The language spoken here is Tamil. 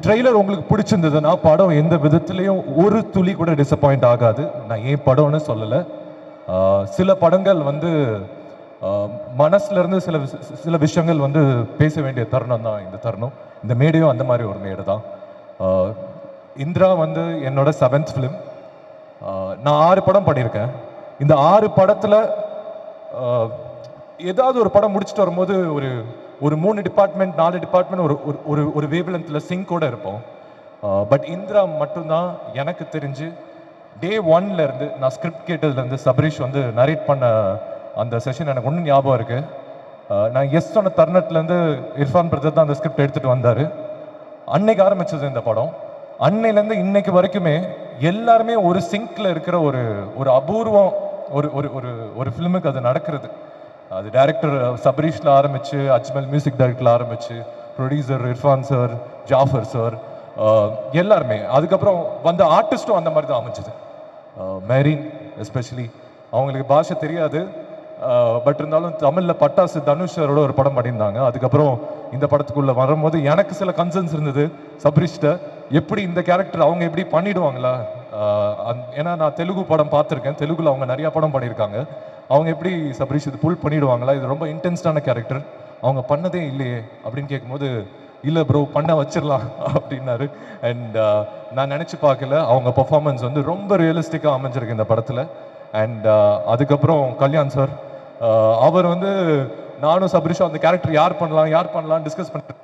ட்ரெய்லர் உங்களுக்கு பிடிச்சிருந்ததுன்னா படம் எந்த விதத்துலையும் ஒரு துளி கூட டிசப்பாயிண்ட் ஆகாது. நான் ஏன் படம்னு சொல்லலை. சில படங்கள் வந்து மனசுல இருந்து சில விஷயங்கள் வந்து பேச வேண்டிய தருணம் தான் இந்த தருணம். இந்த மேடையும் அந்த மாதிரி ஒரு மேடை தான். இந்திரா வந்து என்னோட 7th ஃபிலிம். நான் 6 படம் பண்ணியிருக்கேன். இந்த 6 படத்தில் ஏதாவது ஒரு படம் முடிச்சுட்டு வரும்போது ஒரு 3 டிபார்ட்மெண்ட் 4 டிபார்ட்மெண்ட் ஒரு வேவ்லென்த்தில் சிங்கோட இருப்போம். பட் இந்திரா மட்டும்தான் எனக்கு தெரிஞ்சு டே 1ல இருந்து நான் ஸ்கிரிப்ட் கேட்டதுலேருந்து சபரீஷ் வந்து நரேட் பண்ண அந்த செஷன் எனக்கு ஒன்றும் ஞாபகம் இருக்கு. நான் எஸ் சொன்ன தருணத்துலேருந்து இர்ஃபான் பிரதர் தான் அந்த ஸ்கிரிப்ட் எடுத்துகிட்டு வந்தார். அன்னைக்கு ஆரம்பிச்சது இந்த படம். அன்னையிலேருந்து இன்னைக்கு வரைக்குமே எல்லாருமே ஒரு சிங்க்ல இருக்கிற ஒரு அபூர்வம் ஒரு ஃபிலிமுக்கு அது நடக்கிறது. அது டைரக்டர் சபரீஷ்ல ஆரம்பிச்சு, அஜ்மல் மியூசிக் டைரக்டர்ல ஆரம்பிச்சு, producer Irfan sir, Jafar sir, எல்லாருமே. அதுக்கப்புறம் வந்த ஆர்டிஸ்டும் அந்த மாதிரி தான் அமைஞ்சது. மேரின் எஸ்பெஷலி அவங்களுக்கு பாஷை தெரியாது, பட் இருந்தாலும் தமிழில் பட்டாசு தனுஷ் சாரோட ஒரு படம் பண்ணியிருந்தாங்க. அதுக்கப்புறம் இந்த படத்துக்குள்ளே வரும்போது எனக்கு சில கன்சர்ன்ஸ் இருந்தது சபரீஷ்ட. எப்படி இந்த கேரக்டர் அவங்க எப்படி பண்ணிடுவாங்களா? ஏன்னா நான் தெலுங்கு படம் பார்த்துருக்கேன், தெலுங்குல அவங்க நிறையா படம் பண்ணியிருக்காங்க. அவங்க எப்படி சபரீஷ் இது புல் பண்ணிடுவாங்களா? இது ரொம்ப இன்டென்ஸ்டான கேரக்டர், அவங்க பண்ணதே இல்லையே அப்படின்னு கேட்கும்போது, இல்லை ப்ரோ பண்ண வச்சிடலாம் அப்படின்னாரு. அண்ட் நான் நினச்சி பார்க்கல, அவங்க பர்ஃபார்மன்ஸ் வந்து ரொம்ப ரியலிஸ்டிக்காக அமைஞ்சிருக்கு இந்த படத்தில். அண்ட் அதுக்கப்புறம் கல்யாண் சார், அவர் வந்து நானும் சபரீஷும் அந்த கேரக்டர் யார் பண்ணலாம் டிஸ்கஸ் பண்ணிட்டு